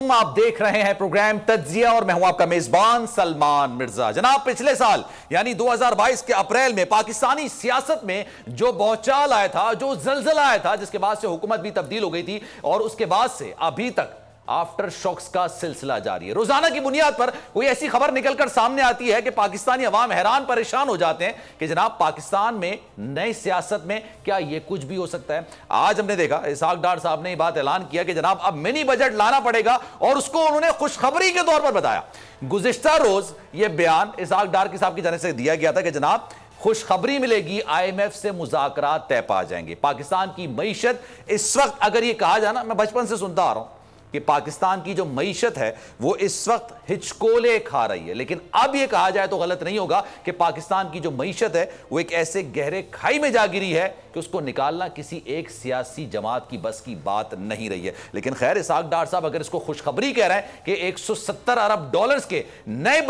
आप देख रहे हैं प्रोग्राम तज्जिया और मैं हूं आपका मेजबान सलमान मिर्जा। जनाब, पिछले साल यानी 2022 के अप्रैल में पाकिस्तानी सियासत में जो भौचाल आया था, जो जलजला आया था, जिसके बाद से हुकूमत भी तब्दील हो गई थी और उसके बाद से अभी तक आफ्टर शॉक्स का सिलसिला जारी है। रोजाना की बुनियाद पर कोई ऐसी खबर निकलकर सामने आती है कि पाकिस्तानी अवाम हैरान परेशान हो जाते हैं कि जनाब पाकिस्तान में नई सियासत में क्या यह कुछ भी हो सकता है। आज हमने देखा इसहाक डार साहब ने यह बात ऐलान किया कि जनाब अब मिनी बजट लाना पड़ेगा और उसको उन्होंने खुशखबरी के तौर पर बताया। गुज़िश्ता रोज यह बयान इसहाक डार साहब की जानिब से दिया गया था कि जनाब खुशखबरी मिलेगी, IMF से मुज़ाकरात तय पा जाएंगे। पाकिस्तान की मईशत इस वक्त, अगर यह कहा जाए ना, मैं बचपन से सुनता आ रहा हूं कि पाकिस्तान की जो मईशत है वो इस वक्त हिचकोले खा रही है, लेकिन अब यह कहा जाए तो गलत नहीं होगा कि पाकिस्तान की जो मईशत है वो एक ऐसे गहरे खाई में जा गिरी है कि उसको निकालना किसी एक सियासी जमात की बस की बात नहीं रही है। लेकिन खैर, इसहाक डार साहब अगर इसको खुशखबरी कह रहे हैं कि 170 अरब डॉलर्स के नए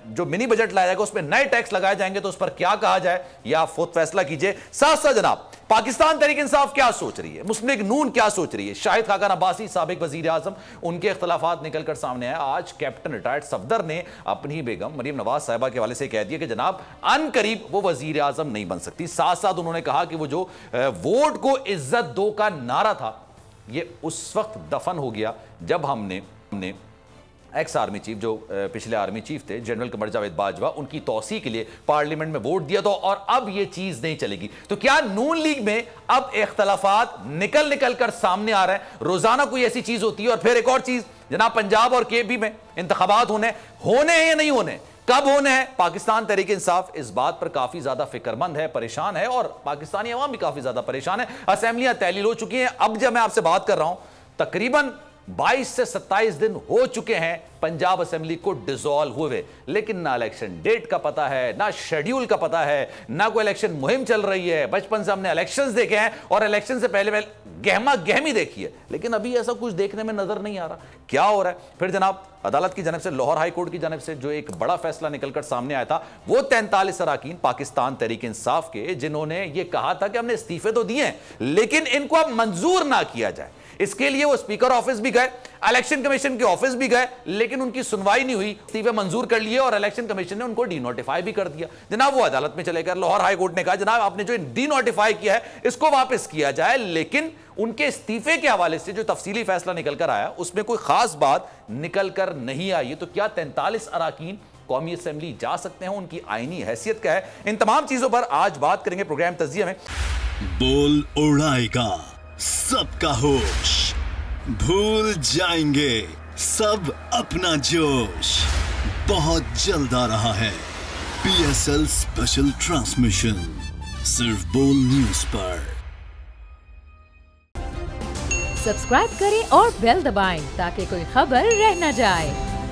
जो मिनी बजट लाया जाएगा उसमें नए टैक्स लगाए जाएंगे, तो उस पर क्या कहा जाए या आप खुद फैसला कीजिए। साथ साथ जनाब पाकिस्तान तहरीक इंसाफ क्या सोच रही है, मुस्लिम लीग नून क्या सोच रही है, शाहिद खाकान अब्बासी साबिक वजीर आजम, उनके इख्तलाफात निकलकर सामने आए। आज कैप्टन रिटायर्ड सफदर ने अपनी बेगम मरीम नवाज साहिबा के हवाले से कह दिया कि जनाब अन करीब वो वजीर आजम नहीं बन सकती। साथ साथ उन्होंने कहा कि वो जो वोट को इज्जत दो का नारा था ये उस वक्त दफन हो गया जब हमने एक्स आर्मी चीफ, जो पिछले आर्मी चीफ थे जनरल कमर जावेद बाजवा, उनकी तौसी के लिए पार्लियामेंट में वोट दिया था और अब यह चीज नहीं चलेगी। तो क्या नून लीग में अब इख्तलाफात निकल कर सामने आ रहे हैं? रोजाना कोई ऐसी चीज होती है। और फिर एक और चीज जनाब, पंजाब और केपी में इंतखाबात होने हैं या नहीं होने, कब होने हैं? पाकिस्तान तहरीक इंसाफ इस बात पर काफी ज्यादा फिक्रमंद है, परेशान है और पाकिस्तानी अवाम भी काफी ज्यादा परेशान है। असेंबलियां तहलील हो चुकी हैं। अब जब मैं आपसे बात कर रहा हूं तकरीबन 22 से 27 दिन हो चुके हैं पंजाब असेंबली को डिसॉल्व हुए, लेकिन ना इलेक्शन डेट का पता है, ना शेड्यूल का पता है, ना कोई इलेक्शन मुहिम चल रही है। बचपन से हमने इलेक्शंस देखे हैं और इलेक्शन से पहले गहमा गहमी देखी है, लेकिन अभी ऐसा कुछ देखने में नजर नहीं आ रहा। क्या हो रहा है? फिर जनाब अदालत की जानिब से, लाहौर हाई कोर्ट की जानिब से जो एक बड़ा फैसला निकलकर सामने आया था, वो 43 अरकान पाकिस्तान तहरीक इंसाफ के, जिन्होंने ये कहा था कि हमने इस्तीफे तो दिए हैं लेकिन इनको अब मंजूर ना किया जाए। इसके लिए वो स्पीकर ऑफिस भी गए, इलेक्शन कमीशन के ऑफिस भी गए, लेकिन उनकी सुनवाई नहीं हुई। इस्तीफे मंजूर कर लिए और इलेक्शन कमीशन ने उनको डीनोटिफाई भी कर दिया। जनाब वो अदालत में चले गए। लाहौर हाई कोर्ट ने कहा जनाब आपने जो डीनोटिफाई किया है इसको वापस किया जाए, लेकिन उनके इस्तीफे के हवाले से जो तफसीली फैसला निकलकर आया उसमें कोई खास बात निकलकर नहीं आई। तो क्या 43 अरकान कौमी असेंबली जा सकते हैं? उनकी आईनी हैसियत क्या है? इन तमाम चीजों पर आज बात करेंगे प्रोग्राम तज्जिया में। बोल उड़ाएगा सबका होश, भूल जाएंगे सब अपना जोश। बहुत जल्द आ रहा है PSL स्पेशल ट्रांसमिशन, सिर्फ बोल न्यूज पर। सब्सक्राइब करें और बेल दबाएं ताकि कोई खबर रह न जाए।